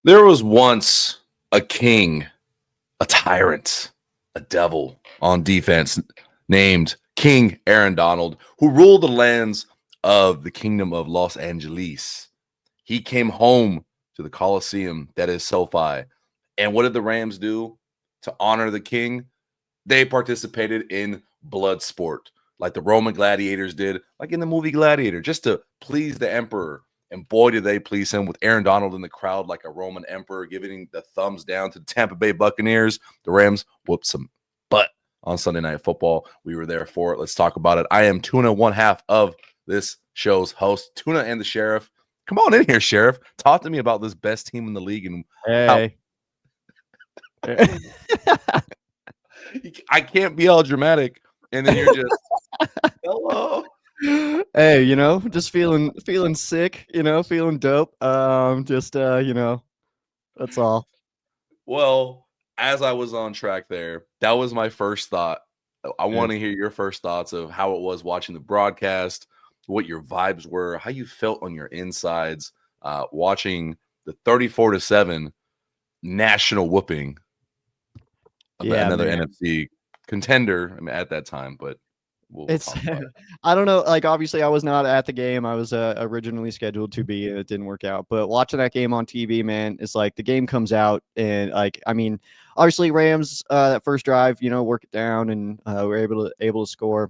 There was once a king, a tyrant, a devil on defense named King Aaron Donald, who ruled the lands of the kingdom of Los Angeles. He came home to the Coliseum that is SoFi. And what did the Rams do to honor the king? They participated in blood sport, like the Roman gladiators did, like in the movie Gladiator, just to please the emperor. And boy, did they please him with Aaron Donald in the crowd like a Roman emperor, giving the thumbs down to the Tampa Bay Buccaneers. The Rams whooped some butt on Sunday Night Football. We were there for it. Let's talk about it. I am Tuna, one half of this show's host. Tuna and the Sheriff. Come on in here, Sheriff. Talk to me about this best team in the league and hey. I can't be all dramatic, and then you're just hello. Hey, just feeling sick, feeling dope. That's all. Well, as I was on track there, that was my first thought. I want to hear your first thoughts of how it was watching the broadcast, what your vibes were, how you felt on your insides, watching the 34-7 national whooping of another NFC contender at that time, but I don't know. Like, obviously, I was not at the game. I was originally scheduled to be, and it didn't work out. But watching that game on TV, man, it's like the game comes out, and obviously, Rams that first drive, work it down, and we're able to score.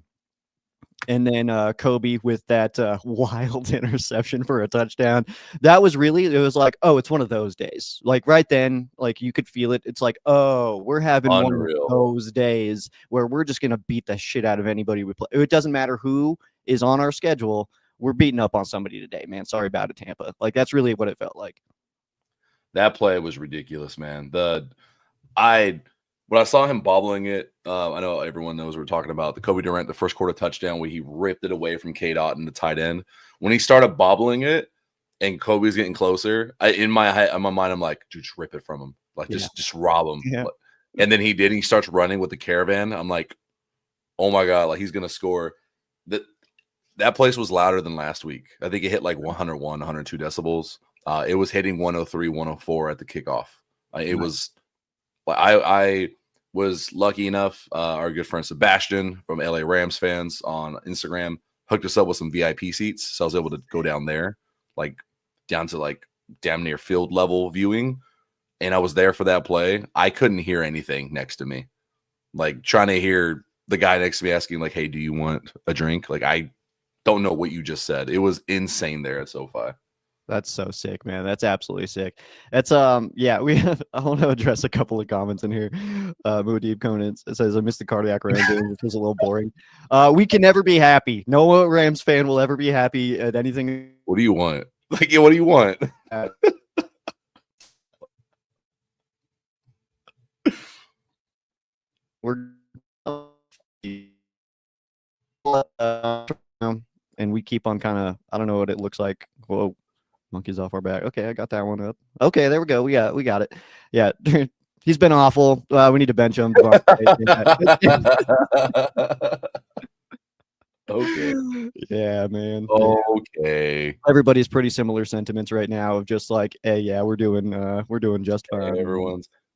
And then Kobe with that wild interception for a touchdown. That was it was like, oh, it's one of those days. Like right then, like you could feel it. It's like, oh, we're having Unreal. one of those days where we're just going to beat the shit out of anybody we play. It doesn't matter who is on our schedule. We're beating up on somebody today, man. Sorry about it, Tampa. Like, that's really what it felt like. That play was ridiculous, man. When I saw him bobbling it, I know everyone knows we're talking about the Kobe Durant, the first quarter touchdown where he ripped it away from K. Dot in the tight end. When he started bobbling it and Kobe's getting closer, in my mind, I'm like, dude, just rip it from him. Like, just rob him. Yeah. And then he did. He starts running with the caravan. I'm like, oh, my God, like he's going to score. That place was louder than last week. I think it hit like 101, 102 decibels. It was hitting 103, 104 at the kickoff. It was – I was lucky enough, our good friend Sebastian from LA Rams fans on Instagram hooked us up with some VIP seats. So I was able to go down there, like down to like damn near field level viewing. And I was there for that play. I couldn't hear anything next to me. Like trying to hear the guy next to me asking like, hey, do you want a drink? Like, I don't know what you just said. It was insane there at SoFi. That's so sick, man. That's absolutely sick. That's I want to address a couple of comments in here. Muad'Dib comments. It says, I missed the cardiac Rams game, which was a little boring. We can never be happy. No Rams fan will ever be happy at anything. What do you want? Like, what do you want? And we keep on kind of, I don't know what it looks like. Whoa. Monkeys off our back. Okay, I got that one up. Okay, there we go. We got it. Yeah, he's been awful. We need to bench him. Okay. Yeah, man. Okay. Everybody's pretty similar sentiments right now of just like, hey, yeah, we're doing just fine.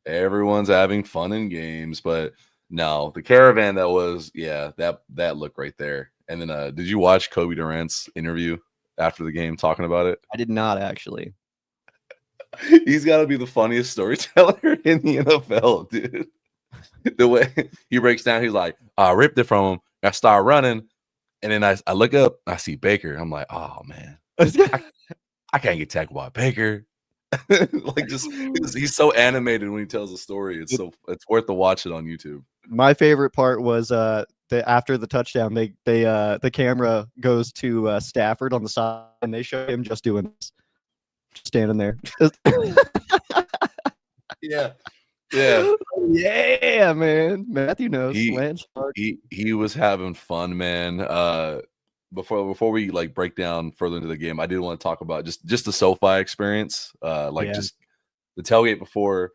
Everyone's having fun in games, but no, the caravan that was, that look right there. And then, did you watch Kobe Durant's interview after the game talking about it? I did not, actually. He's got to be the funniest storyteller in the NFL, dude. The way he breaks down, he's like, I ripped it from him. I start running. And then I look up, I see Baker. I'm like, oh, man. I can't get tackled by Baker. Like, just he's so animated when he tells a story. It's worth to watch it on YouTube. My favorite part was after the touchdown, the camera goes to Stafford on the side, and they show him just doing this, just standing there. Yeah, man. Matthew knows. He was having fun, man. Before we like break down further into the game, I did want to talk about just the SoFi experience. Just the tailgate before.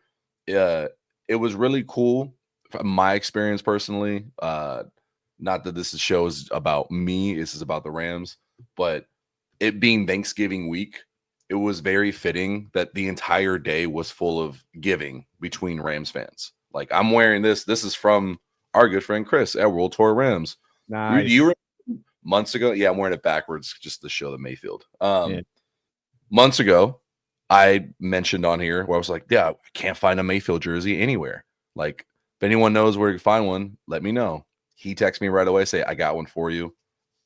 It was really cool. From my experience personally, not that this show is about me, this is about the Rams, but it being Thanksgiving week, it was very fitting that the entire day was full of giving between Rams fans. Like, I'm wearing this. This is from our good friend Chris at World Tour Rams. Nice. You were months ago. Yeah, I'm wearing it backwards just to show the Mayfield. Yeah. Months ago, I mentioned on here where I was like, yeah, I can't find a Mayfield jersey anywhere. Like, if anyone knows where to find one, let me know. He texted me right away, say, I got one for you.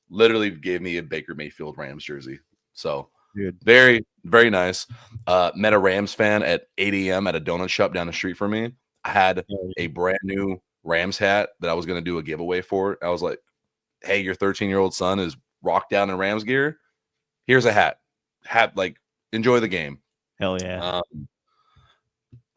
Literally gave me a Baker Mayfield Rams jersey. So Dude. very, very nice. Met a Rams fan at 8 a.m. at a donut shop down the street from me. I had a brand new Rams hat that I was going to do a giveaway for. I was like, hey, your 13-year-old son is rocked down in Rams gear. Here's a hat. Like, enjoy the game. Hell yeah.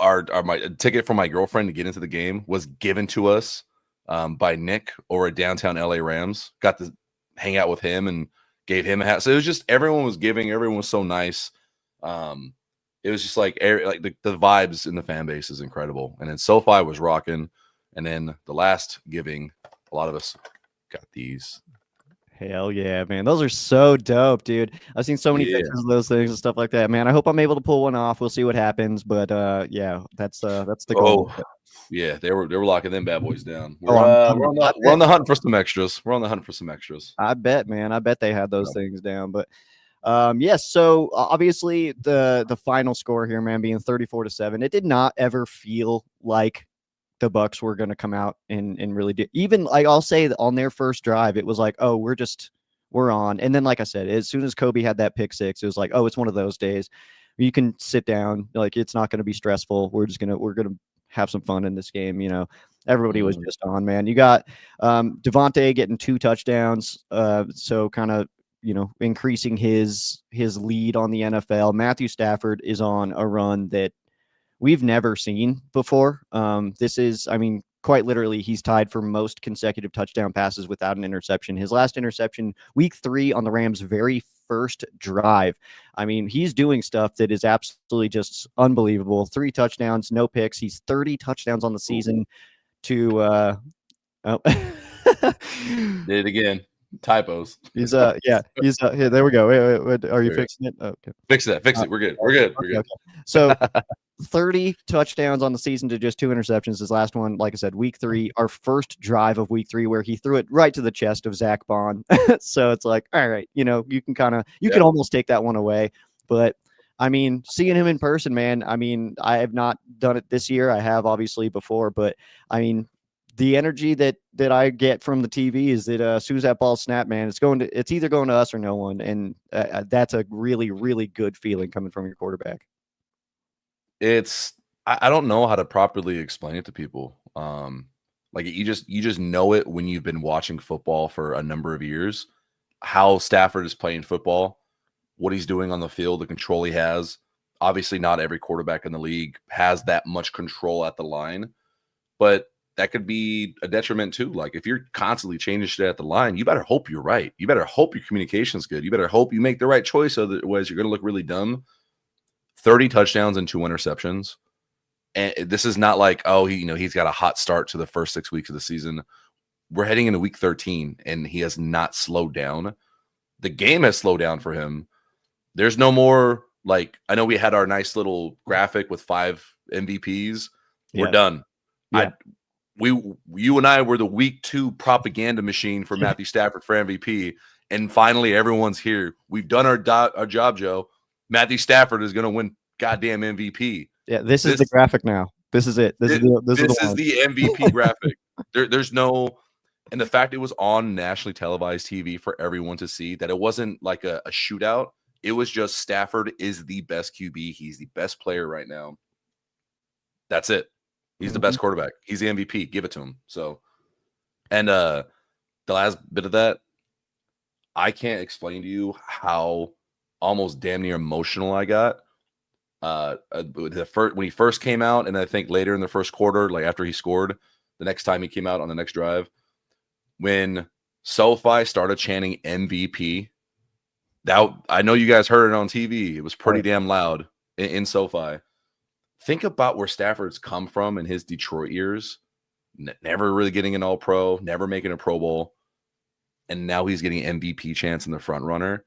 My ticket for my girlfriend to get into the game was given to us by Nick over at downtown LA Rams. Got to hang out with him and gave him a hat. So it was just everyone was giving. Everyone was so nice. It was just like the vibes in the fan base is incredible. And then SoFi was rocking. And then the last giving, a lot of us got these. Hell yeah, man. Those are so dope, dude. I've seen so many pictures of those things and stuff like that, man. I hope I'm able to pull one off. We'll see what happens. But yeah, that's the goal. Yeah, they were locking them bad boys down. We're on the hunt for some extras. We're on the hunt for some extras. I bet, man. I bet they had those things down. But yes, so obviously the final score here, man, being 34-7, it did not ever feel like the Bucs were going to come out and really do. Even like I'll say that on their first drive, it was like, oh, we're on. And then, like I said, as soon as Kobe had that pick six, it was like, oh, it's one of those days you can sit down. Like, it's not going to be stressful. We're going to have some fun in this game. You know, everybody was just on, man. You got Devontae getting 2 touchdowns. So kind of, you know, increasing his lead on the NFL. Matthew Stafford is on a run that we've never seen before. This is, I mean, quite literally, he's tied for most consecutive touchdown passes without an interception. His last interception, week 3 on the Rams' very first drive. I mean, he's doing stuff that is absolutely just unbelievable. 3 touchdowns, no picks. He's 30 touchdowns on the season to oh. Did it again. Typos. He's here, there we go. Wait, are you fixing it? Oh, okay. Fix it. We're good. We're good. Okay. So 30 touchdowns on the season to just 2 interceptions. His last one, like I said, week 3, our first drive of week 3, where he threw it right to the chest of Zach Bond. So it's like, all right, you know, you can can almost take that one away. But I mean, seeing him in person, man, I mean, I have not done it this year. I have obviously before, but I mean, the energy that I get from the TV is that as soon as that ball snapped, man, it's either going to us or no one. And that's a really, really good feeling coming from your quarterback. I don't know how to properly explain it to people. Like you just know it when you've been watching football for a number of years, how Stafford is playing football, what he's doing on the field, the control he has. Obviously, not every quarterback in the league has that much control at the line, but that could be a detriment too. Like if you're constantly changing shit at the line, you better hope you're right. You better hope your communication's good. You better hope you make the right choice. Otherwise, you're going to look really dumb. 30 touchdowns and 2 interceptions. And this is not like, oh, he's got a hot start to the first 6 weeks of the season. We're heading into week 13 and he has not slowed down. The game has slowed down for him. There's no more like, I know we had our nice little graphic with 5 MVPs. We're done. Yeah. You and I were the week 2 propaganda machine for Matthew Stafford for MVP. And finally, everyone's here. We've done our job, Joe. Matthew Stafford is going to win goddamn MVP. Yeah, this is the graphic now. This is it. This is the MVP graphic. There's no, and the fact it was on nationally televised TV for everyone to see, that it wasn't like a shootout. It was just Stafford is the best QB. He's the best player right now. That's it. He's the best quarterback. He's the MVP. Give it to him. So, and the last bit of that, I can't explain to you how almost damn near emotional I got. When he first came out, and I think later in the first quarter, like after he scored, the next time he came out on the next drive, when SoFi started chanting MVP, that I know you guys heard it on TV. It was pretty damn loud in SoFi. Think about where Stafford's come from in his Detroit years. Never really getting an All-Pro, never making a Pro Bowl, and now he's getting MVP chance in the front runner.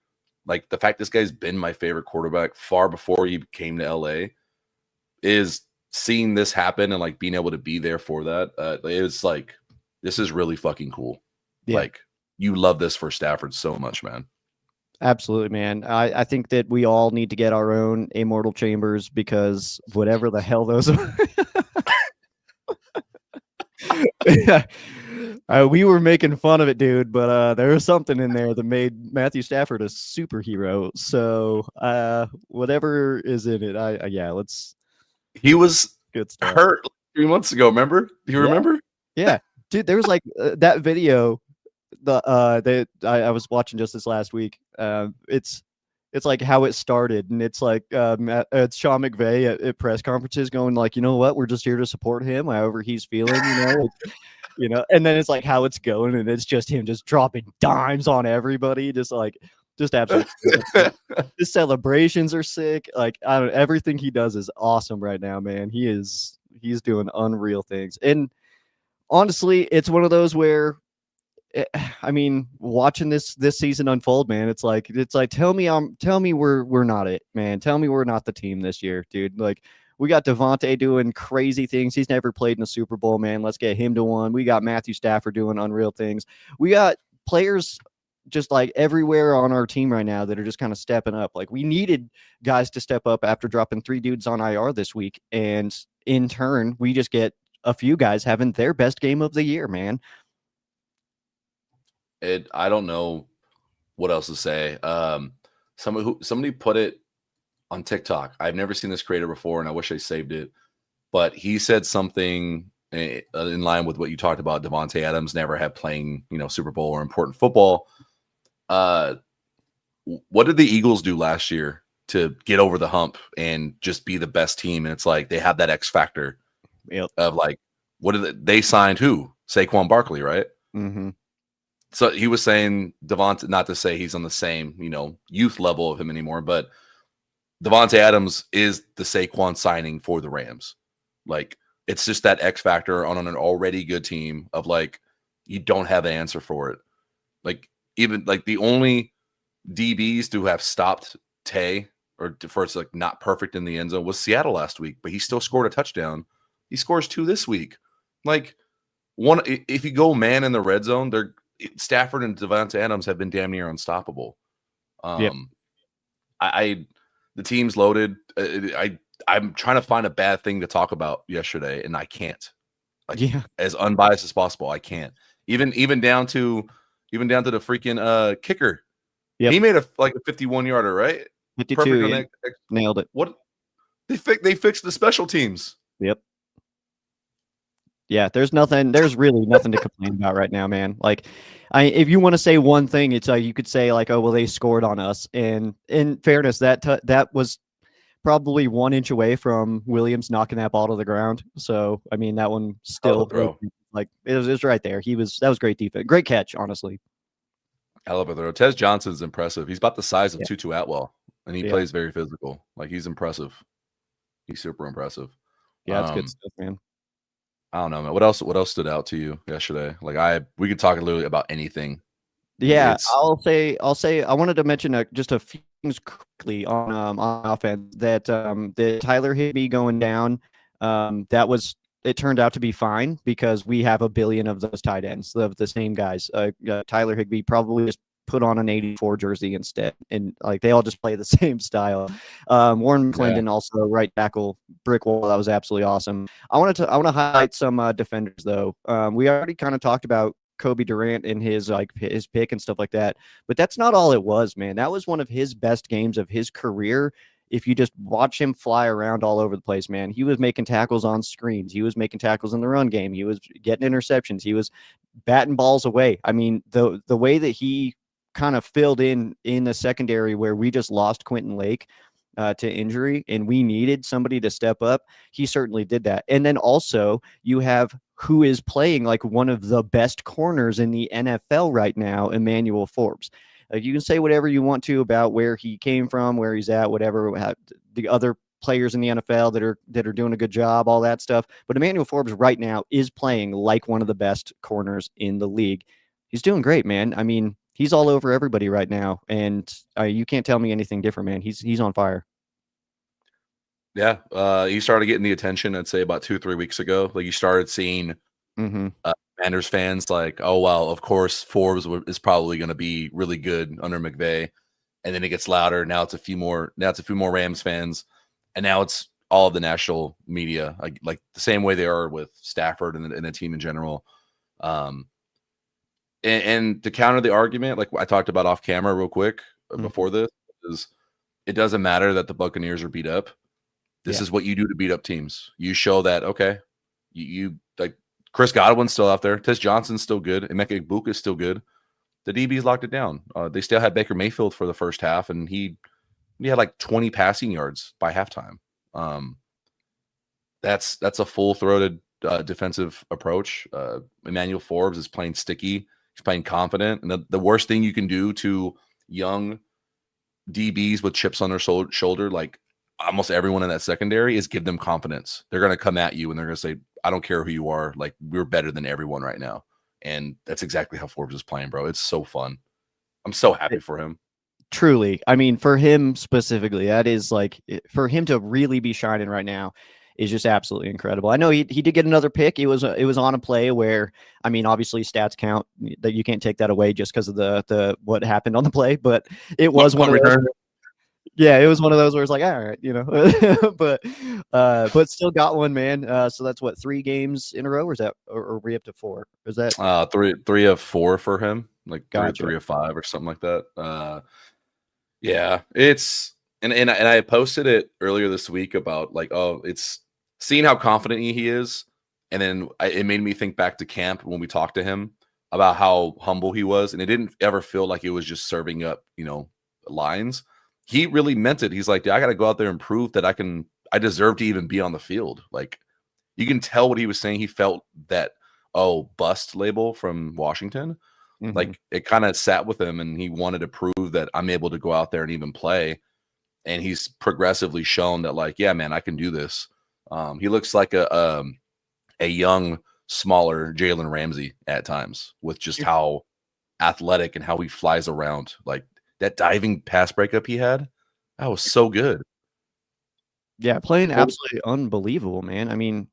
like the fact this guy's been my favorite quarterback far before he came to LA is seeing this happen and like being able to be there for that. It's like, this is really fucking cool. Yeah. Like, you love this for Stafford so much, man. Absolutely, man. I think that we all need to get our own immortal chambers because whatever the hell those are. We were making fun of it, dude, but there was something in there that made Matthew Stafford a superhero. So whatever is in it, yeah, let's. He was Good stuff. hurt 3 months ago. Remember? Do you remember? Yeah, dude. There was like that video. I was watching just this last week. It's like how it started, and it's like it's Sean McVay at press conferences going like, you know what, we're just here to support him, however he's feeling, and then it's like how it's going, and it's just him just dropping dimes on everybody, just absolutely. His celebrations are sick. Like I don't, everything he does is awesome right now, man. He's doing unreal things, and honestly, it's one of those where. I mean, watching this season unfold, man, it's like tell me we're not it, man. Tell me we're not the team this year, dude. Like we got Devontae doing crazy things. He's never played in a Super Bowl, man. Let's get him to one. We got Matthew Stafford doing unreal things. We got players just like everywhere on our team right now that are just kind of stepping up. Like we needed guys to step up after dropping 3 dudes on IR this week, and in turn, we just get a few guys having their best game of the year, man. I don't know what else to say. Somebody put it on TikTok. I've never seen this creator before, and I wish I saved it. But he said something in line with what you talked about. Devontae Adams never had playing, Super Bowl or important football. What did the Eagles do last year to get over the hump and just be the best team? And it's like they have that X factor of like, what did they signed? Who? Saquon Barkley, right? Mm-hmm. So he was saying Devontae, not to say he's on the same, youth level of him anymore, but Devontae Adams is the Saquon signing for the Rams. Like, it's just that X factor on an already good team of like, you don't have an answer for it. Like, even like the only DBs to have stopped Tay or for it's like not perfect in the end zone was Seattle last week, but he still scored a touchdown. He scores 2 this week. Like, one, if you go man in the red zone, Stafford and Devontae Adams have been damn near unstoppable. The team's loaded. I'm trying to find a bad thing to talk about yesterday, and I can't. As unbiased as possible, I can't. Even down to the freaking kicker. Yep. He made a 51-yarder, right? 52. Nailed it. What they fixed the special teams. Yep. Yeah, there's really nothing to complain about right now, man. Like, if you want to say one thing, it's like you could say like, oh well, they scored on us. And in fairness, that was probably 1 inch away from Williams knocking that ball to the ground. So I mean, that one still like it was right there. That was great defense, great catch, honestly. Hell of a throw. Tez Johnson's impressive. He's about the size of Tutu Atwell, and he plays very physical. Like he's impressive. He's super impressive. Yeah, that's good stuff, man. I don't know, man. What else stood out to you yesterday? Like we could talk literally about anything. Yeah, I'll say I wanted to mention just a few things quickly on offense that the Tyler Higbee going down. It turned out to be fine because we have a billion of those tight ends of the same guys. Tyler Higbee probably just put on an 84 jersey instead, and like they all just play the same style. Warren McClendon also right tackle, brick wall. That was absolutely awesome. I want to highlight some defenders though. We already kind of talked about Kobe Durant and his pick and stuff like that, but that's not all it was, man. That was one of his best games of his career. If you just watch him fly around all over the place, man, he was making tackles on screens. He was making tackles in the run game. He was getting interceptions. He was batting balls away. I mean, the way that he kind of filled in the secondary where we just lost Quentin Lake to injury and we needed somebody to step up, he certainly did that. And then also you have who is playing like one of the best corners in the NFL right now, Emmanuel Forbes. You can say whatever you want to about where he came from, where he's at, whatever, the other players in the NFL that are doing a good job, all that stuff. But Emmanuel Forbes right now is playing like one of the best corners in the league. He's doing great, man. I mean, he's all over everybody right now, and you can't tell me anything different, man. He's on fire. Yeah, he started getting the attention, I'd say about 2, 3 weeks ago. Like, you started seeing Hmm. Commanders fans like, "Oh, well, of course, Forbes is probably gonna be really good under McVay." And then it gets louder. Now it's a few more Rams fans, and now it's all of the national media, like the same way they are with Stafford and the team in general. Um, and to counter the argument, like I talked about off camera real quick Hmm. before this, is it doesn't matter that the Buccaneers are beat up. This Yeah. is what you do to beat up teams. You show that, okay, you like Chris Godwin's still out there. Tess Johnson's still good. Emeka Egbuka is still good. The DBs locked it down. They still had Baker Mayfield for the first half, and he had like 20 passing yards by halftime. Um, that's a full throated defensive approach. Emmanuel Forbes is playing sticky. He's playing confident, and the worst thing you can do to young DBs with chips on their shoulder, like almost everyone in that secondary, is give them confidence. They're going to come at you and they're going to say, "I don't care who you are. Like, we're better than everyone right now." And that's exactly how Forbes is playing, bro. It's so fun. I'm so happy for him. Truly. I mean, for him specifically, that is like for him to really be shining right now is just absolutely incredible. I know he did get another pick. It was on a play where, I mean, obviously stats count, that you can't take that away just because of the what happened on the play, but it was one Punt of those. return. Yeah, it was one of those where it's like, all right, but still got one, man. So that's what, 3 games in a row, or is that, or are we up to 4? Is that Three of 4 for him, like gotcha? three of 5 or something like that. Yeah, it's and I posted it earlier this week about like, oh, it's seeing how confident he is, and then it made me think back to camp when we talked to him about how humble he was, and it didn't ever feel like it was just serving up, lines. He really meant it. He's like, "Yeah, I got to go out there and prove that I deserve to even be on the field." Like, you can tell what he was saying. He felt that, oh, bust label from Washington, Hmm. like it kind of sat with him, and he wanted to prove that I'm able to go out there and even play. And he's progressively shown that, like, yeah, man, I can do this. He looks like a young, smaller Jalen Ramsey at times, with just how athletic and how he flies around. Like that diving pass breakup he had, that was so good. Yeah, playing Full absolutely unbelievable, man. I mean,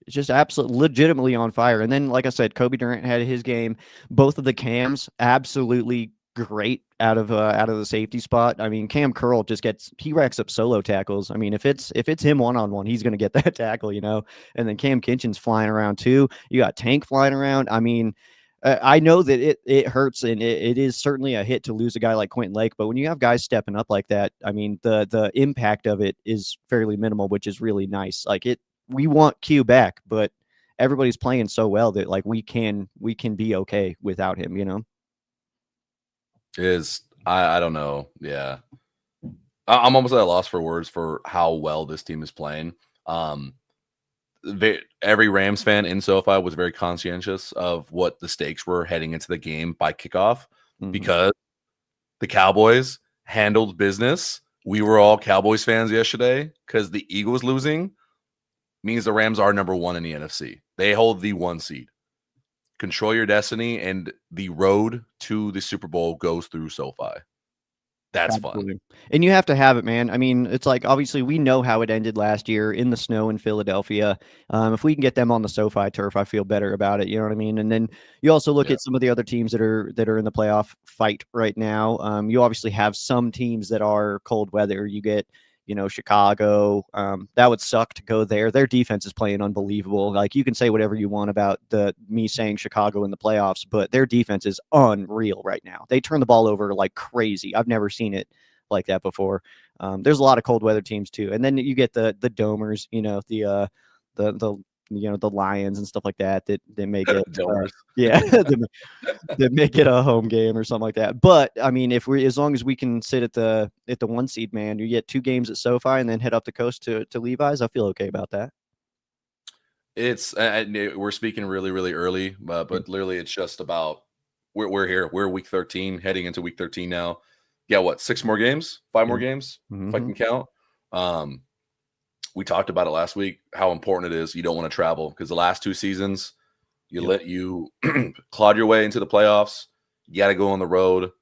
it's just absolutely legitimately on fire. And then, like I said, Kobe Durant had his game. Both of the cams absolutely great out of the safety spot. I mean, Cam Curl just he racks up solo tackles. I mean, if it's him one-on-one, he's gonna get that tackle. And then Cam Kinchen's flying around too. You got Tank flying around. I mean, I know that it hurts, and it is certainly a hit to lose a guy like Quentin Lake. But when you have guys stepping up like that, I mean, the impact of it is fairly minimal, which is really nice. Like we want Q back, but everybody's playing so well that like we can be okay without him. is I don't know. Yeah, I'm almost at a loss for words for how well this team is playing. Um, every Rams fan in SoFi was very conscientious of what the stakes were heading into the game by kickoff, Hmm. because the Cowboys handled business. We were all Cowboys fans yesterday because the Eagles losing means the Rams are number 1 in the NFC. They hold the 1 seed. Control your destiny, and the road to the Super Bowl goes through SoFi. That's fun. Absolutely. And you have to have it, man. I mean, it's like obviously we know how it ended last year in the snow in Philadelphia. If we can get them on the SoFi turf, I feel better about it. You know what I mean? And then you also look Yeah. at some of the other teams that are in the playoff fight right now. You obviously have some teams that are cold weather. You get, Chicago. That would suck to go there. Their defense is playing unbelievable. Like you can say whatever you want about me saying Chicago in the playoffs, but their defense is unreal right now. They turn the ball over like crazy. I've never seen it like that before. There's a lot of cold weather teams too, and then you get the domers, the Lions and stuff like that may get Domers. yeah that make it a home game or something like that. But I mean, as long as we can sit at the 1 seed, man, you get 2 games at SoFi and then head up the coast to Levi's. I feel okay about that. It's we're speaking really, really early, but literally it's just about we're here. We're week 13, heading into week 13 now. Yeah, what, 6 more games? 5 more games, if I Mm-hmm. can count. We talked about it last week, how important it is you don't want to travel, because the last 2 seasons you Yep. let you clawed your way into the playoffs. You got to go on the road,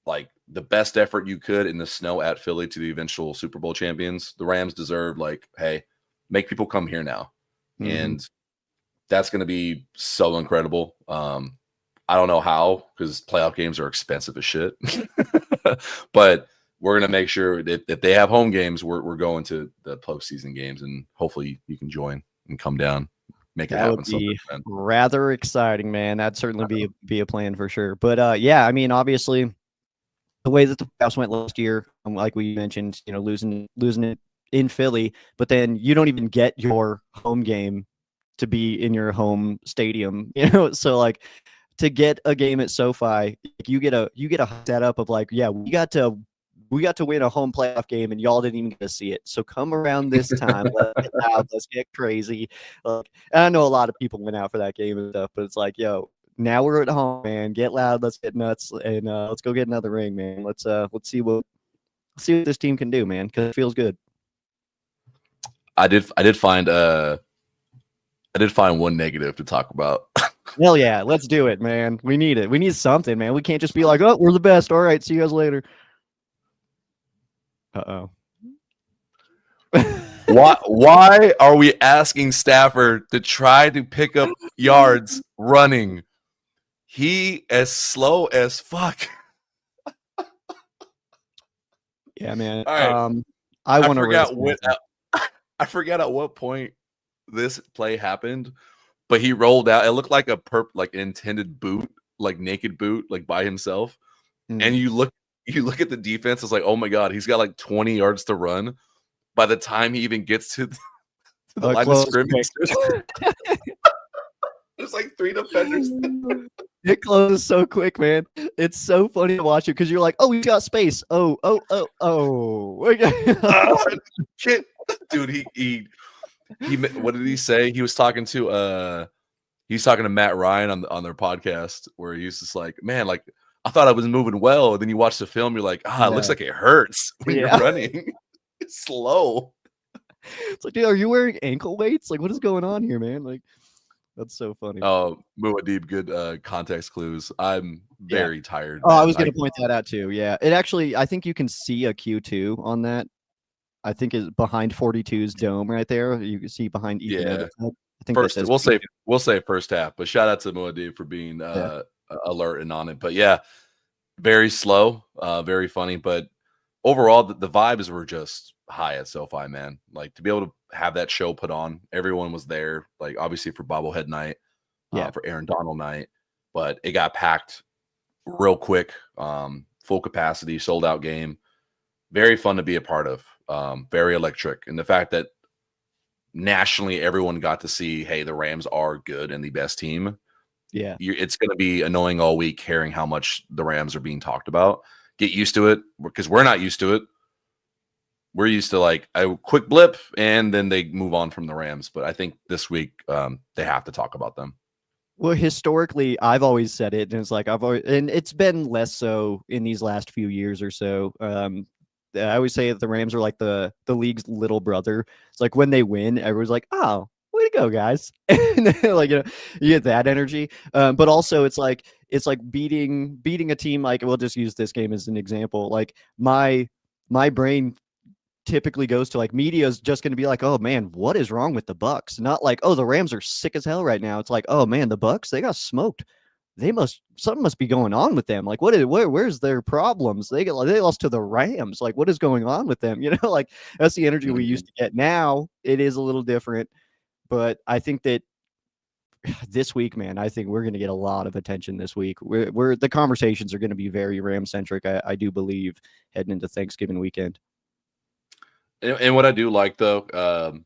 like the best effort you could in the snow at Philly to the eventual Super Bowl champions. The Rams deserve, like, hey, make people come here now. And that's going to be so incredible. I don't know how, because playoff games are expensive as shit. But we're going to make sure that if they have home games, we're going to the postseason games, and hopefully you can join and come down, make it happen. That would be rather exciting, man. That'd certainly be a plan for sure. But yeah, I mean, obviously, the way that the playoffs went last year, like we mentioned, you know, losing it in Philly, but then you don't even get your home game to be in your home stadium, you know. So like to get a game at SoFi, you get a setup of like, yeah, we got to win a home playoff game, and y'all didn't even get to see it. So come around this time, let's get loud, let's get crazy. And I know a lot of people went out for that game and stuff, but it's like, yo, now we're at home, man. Get loud, let's get nuts, and let's go get another ring, man. Let's see what this team can do, man, because it feels good. I did find one negative to talk about. Hell yeah, let's do it, man. We need it. We need something, man. We can't just be like, oh, we're the best. All right, see you guys later. Uh-oh. Why are we asking Stafford to try to pick up yards running? He as slow as fuck. Yeah, man. All right. I forgot at what point this play happened, but he rolled out. It looked like a intended boot, like naked boot, like by himself. And you look at the defense, it's like, oh my God, he's got like 20 yards to run. By the time he even gets to the line of scrimmage, there's like 3 defenders. It closes so quick, man. It's so funny to watch it because you're like, oh, we got space. Oh. Shit. Dude, he what did he say? He was talking to Matt Ryan on their podcast, where he was just like, man, like I thought I was moving well. And then you watch the film, you're like, it looks like it hurts when you're running. It's slow. It's like, dude, are you wearing ankle weights? Like, what is going on here, man? Like, that's so funny. Oh, Muad'Dib, good context clues. I'm very tired. Oh, man. I was going to point that out too. Yeah, it actually, I think you can see a Q2 on that. I think is behind 42's dome right there. You can see behind Ethan. Yeah. I think first, we'll say first half, but shout out to Muad'Dib for being alert and on it. But yeah, very slow, very funny. But overall, the vibes were just high at SoFi, man. Like to be able to have that show put on, everyone was there. Like obviously for bobblehead night, for Aaron Donald night, but it got packed real quick, full capacity, sold out game. Very fun to be a part of. Very electric, and the fact that nationally everyone got to see, hey, the Rams are good and the best team. Yeah, it's going to be annoying all week hearing how much the Rams are being talked about. Get used to it, because we're not used to it. We're used to like a quick blip and then they move on from the Rams. But I think this week they have to talk about them. Well, historically, I've always said it, and it's like and it's been less so in these last few years or so. I always say that the Rams are like the league's little brother. It's like when they win, everyone's like, "Oh, way to go, guys!" And then, like, you get that energy. But also, it's like beating a team. Like, we'll just use this game as an example. Like my brain typically goes to like media is just going to be like, oh man, what is wrong with the Bucs? Not like, oh, the Rams are sick as hell right now. It's like, oh man, the Bucs, they got smoked. Something must be going on with them. Like, where's their problems? They lost to the Rams. Like, what is going on with them? You know, like that's the energy we used to get. Now it is a little different, but I think that this week, man, I think we're going to get a lot of attention this week. We're the conversations are going to be very Ram centric. I do believe heading into Thanksgiving weekend. And what I do like though,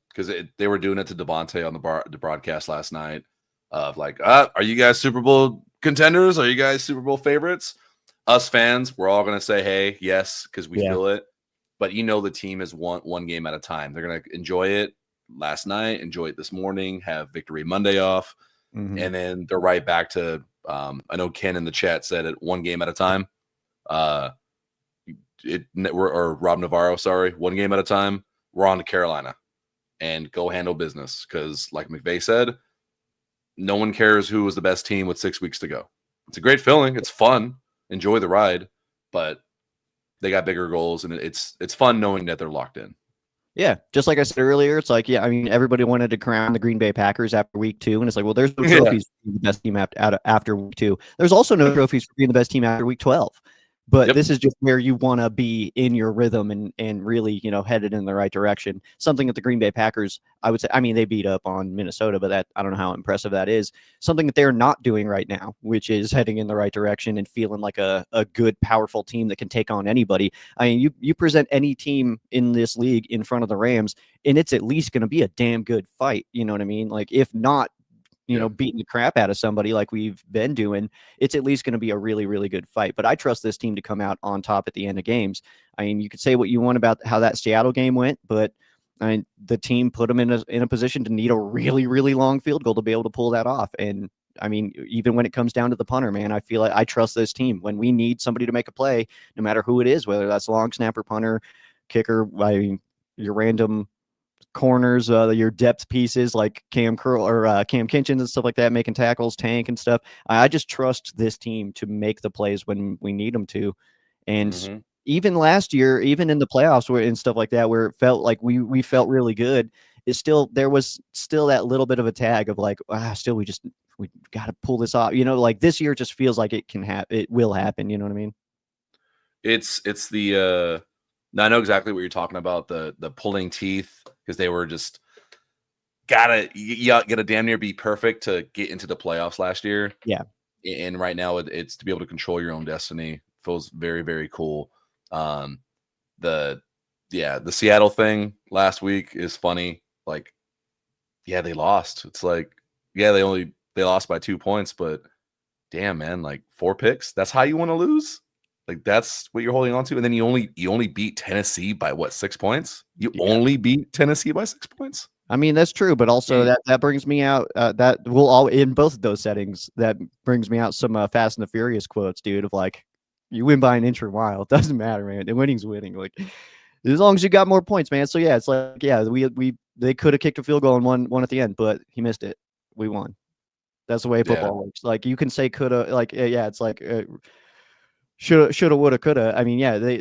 because they were doing it to Devontae on the broadcast last night, of like, are you guys Super Bowl contenders? Are you guys Super Bowl favorites? Us fans, we're all gonna say, hey, yes, because we feel it. But the team is one game at a time. They're gonna enjoy it last night, enjoy it this morning, have Victory Monday off, and then they're right back to. I know Ken in the chat said it, one game at a time. Or Rob Navarro, sorry, one game at a time. We're on to Carolina and go handle business, because like McVay said, no one cares who was the best team with 6 weeks to go. It's a great feeling. It's fun. Enjoy the ride, but they got bigger goals, and it's fun knowing that they're locked in. Yeah, just like I said earlier, it's like, yeah, I mean, everybody wanted to crown the Green Bay Packers after week 2, and it's like, well, there's no Yeah. trophies for being the best team after week 2. There's also no trophies for being the best team after week 12. But Yep. this is just where you want to be in your rhythm and really, headed in the right direction. Something that the Green Bay Packers, I would say, I mean, they beat up on Minnesota, but that I don't know how impressive that is. Something that they're not doing right now, which is heading in the right direction and feeling like a good, powerful team that can take on anybody. I mean, you present any team in this league in front of the Rams, and it's at least going to be a damn good fight. You know what I mean? Like, if not, beating the crap out of somebody like we've been doing, it's at least going to be a really, really good fight. But I trust this team to come out on top at the end of games. I mean, you could say what you want about how that Seattle game went, but I mean, the team put them in a position to need a really, really long field goal to be able to pull that off. And I mean, even when it comes down to the punter, man, I feel like I trust this team. When we need somebody to make a play, no matter who it is, whether that's long snapper, punter, kicker, I mean, your random corners, your depth pieces like Cam Curl or Cam Kinchins and stuff like that, making tackles, Tank and stuff. I just trust this team to make the plays when we need them to. And even last year, even in the playoffs and stuff like that, where it felt like we felt really good, there was still that little bit of a tag of like, still we got to pull this off. Like this year just feels like it will happen. You know what I mean? It's the I know exactly what you're talking about, the pulling teeth, because they were just gotta damn near be perfect to get into the playoffs last year. Yeah. And right now it's to be able to control your own destiny. Feels very, very cool. The Seattle thing last week is funny. Like, yeah, they lost. It's like, yeah, they lost by 2 points, but damn, man, like 4 picks. That's how you want to lose? Like, that's what you're holding on to, and then you only beat Tennessee by what, 6 points? You only beat Tennessee by 6 points? I mean, that's true, but also that brings me out. That will all in both of those settings. That brings me out some Fast and the Furious quotes, dude. Of like, you win by an inch or a mile. It doesn't matter, man. The winning's winning. Like, as long as you got more points, man. So yeah, it's like, yeah, they could have kicked a field goal and won at the end, but he missed it. We won. That's the way football works. Like, you can say coulda, like, yeah, it's like. Shoulda, woulda, coulda. I mean, yeah,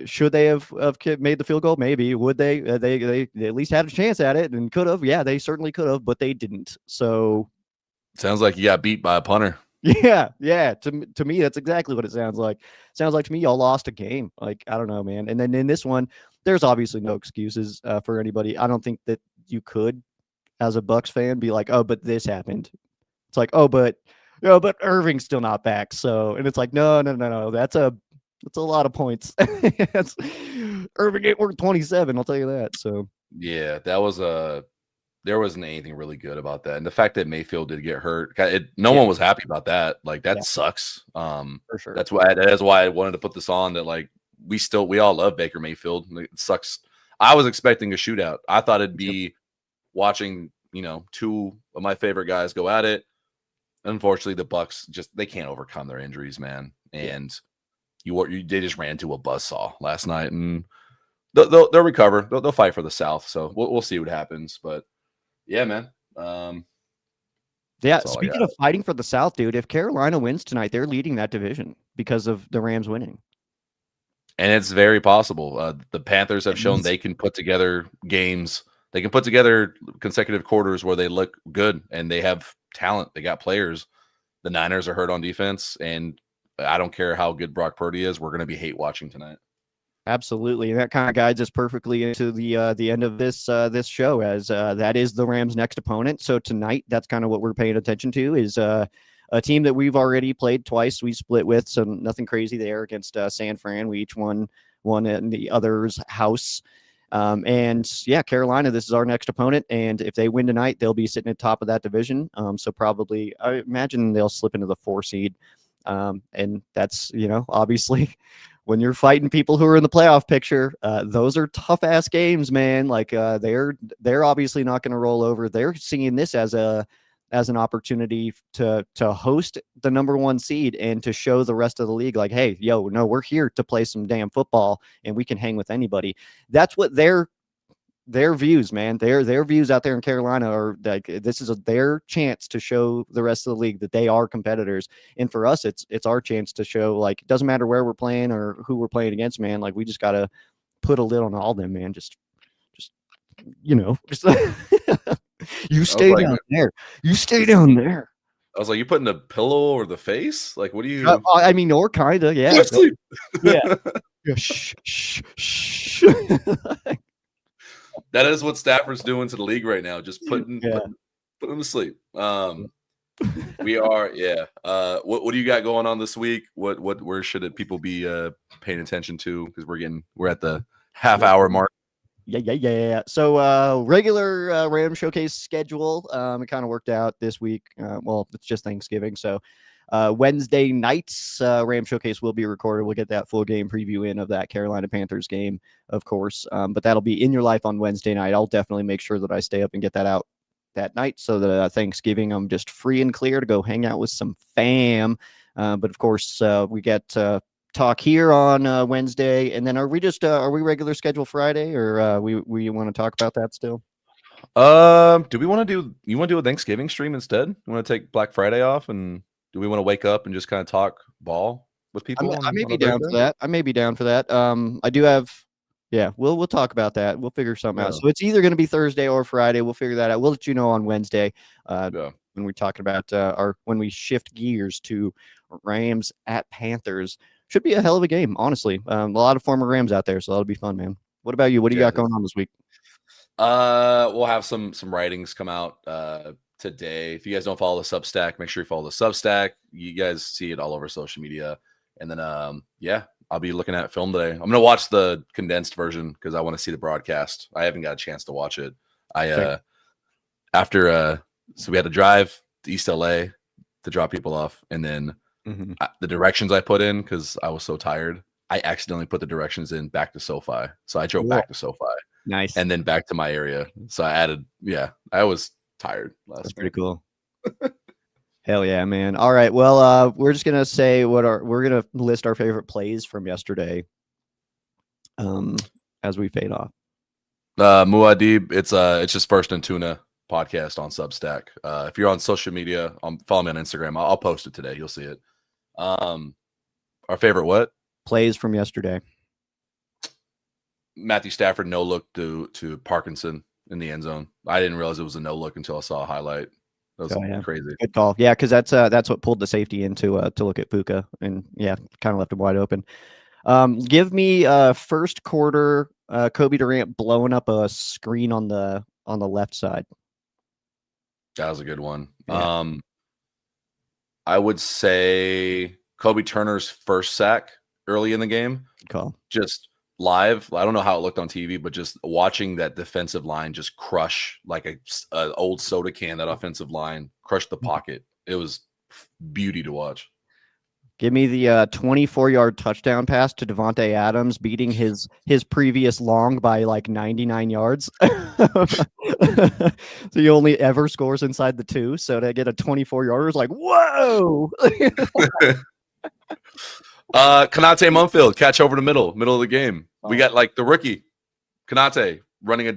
should they have made the field goal? Maybe. Would they? They at least had a chance at it and could have. Yeah, they certainly could have, but they didn't. So sounds like you got beat by a punter. Yeah. To me, that's exactly what it sounds like. Sounds like to me y'all lost a game. Like, I don't know, man. And then in this one, there's obviously no excuses for anybody. I don't think that you could, as a Bucs fan, be like, oh, but this happened. It's like, oh, but Irving's still not back. So, and it's like, no. That's a lot of points. Irving ain't worth 27. I'll tell you that. So, yeah, there wasn't anything really good about that. And the fact that Mayfield did get hurt, no one was happy about that. Like, that sucks. For sure. That's why I wanted to put this on, that like we all love Baker Mayfield. It sucks. I was expecting a shootout. I thought it'd be watching, 2 of my favorite guys go at it. Unfortunately, the Bucs they can't overcome their injuries, man. And they just ran into a buzzsaw last night, and they'll recover. They'll fight for the South. So we'll see what happens. But yeah, man. Yeah. Speaking of fighting for the South, dude, if Carolina wins tonight, they're leading that division because of the Rams winning. And it's very possible. The Panthers have shown they can put together games. They can put together consecutive quarters where they look good, and they have talent. They got players. The Niners are hurt on defense, and I don't care how good Brock Purdy is. We're going to be hate watching tonight. Absolutely, and that kind of guides us perfectly into the end of this show, as that is the Rams' next opponent. So tonight, that's kind of what we're paying attention to, is a team that we've already played twice. We split with, so nothing crazy there, against San Fran. We each won in the other's house. And yeah, Carolina, this is our next opponent. And if they win tonight, they'll be sitting at top of that division. So probably, I imagine they'll slip into the 4 seed. And that's, obviously when you're fighting people who are in the playoff picture, those are tough ass games, man. Like, they're obviously not going to roll over. They're seeing this as an opportunity to host the number 1 seed and to show the rest of the league, like, hey, no, we're here to play some damn football and we can hang with anybody. That's what they're their views, man. Their views out there in Carolina are like this is their chance to show the rest of the league that they are competitors. And for us, it's our chance to show like it doesn't matter where we're playing or who we're playing against, man. Like we just gotta put a lid on all them, man. Just just you stay down there. You stay down there. I was like, you putting the pillow or the face? Like, what do you? I mean, or kind of, yeah. Sleep. Yeah. Shh, shh, shh. That is what Stafford's doing to the league right now. Just putting them to sleep. We are, yeah. What do you got going on this week? Where should people be paying attention to? Because we're at the half hour mark. Yeah. So regular Ram Showcase schedule. It kind of worked out this week. Well, it's just Thanksgiving, so Wednesday nights Ram Showcase will be recorded. We'll get that full game preview in of that Carolina Panthers game, of course. But that'll be in your life on Wednesday night. I'll definitely make sure that I stay up and get that out that night so that Thanksgiving I'm just free and clear to go hang out with some fam. But of course, we get talk here on Wednesday, and then are we regular schedule Friday, or we want to talk about that still? Do we want to do a Thanksgiving stream instead? You want to take Black Friday off, and do we want to wake up and just kind of talk ball with people? I may be down for that. I do have, we'll talk about that. We'll figure something out. So it's either going to be Thursday or Friday. We'll figure that out. We'll let you know on Wednesday when we're talking about when we shift gears to Rams at Panthers. Should be a hell of a game, honestly. A lot of former Rams out there, so that'll be fun, man. What about you? What do you got going on this week? We'll have some writings come out today. If you guys don't follow the Substack, make sure you follow the Substack. You guys see it all over social media. And then, I'll be looking at film today. I'm going to watch the condensed version because I want to see the broadcast. I haven't got a chance to watch it. So we had to drive to East LA to drop people off, and then the directions I put in, because I was so tired, I accidentally put the directions in back to SoFi. So I drove back to SoFi. Nice. And then back to my area. So I added, I was tired last That's night. pretty cool. Hell yeah, man. All right. Well, we're just gonna say we're gonna list our favorite plays from yesterday. As we fade off. Muad'Dib, it's just First and Tuna podcast on Substack. If you're on social media, follow me on Instagram. I'll post it today. You'll see it. Our favorite what? Plays from yesterday. Matthew Stafford no look to Parkinson in the end zone. I didn't realize it was a no look until I saw a highlight. That was crazy. Good call. Yeah, because that's what pulled the safety into to look at Puka, and kind of left him wide open. Give me first quarter Kobe Durant blowing up a screen on the left side. That was a good one. Yeah. I would say Kobe Turner's first sack early in the game. Good call. Just live. I don't know how it looked on TV, but just watching that defensive line just crush like a old soda can, that offensive line crush the pocket. It was beauty to watch. Give me the 24-yard touchdown pass to Devontae Adams, beating his previous long by like 99 yards. So he only ever scores inside the 2. So to get a 24-yarder is like, whoa. Konate Mumfield catch over the middle of the game. We got like the rookie Konate running a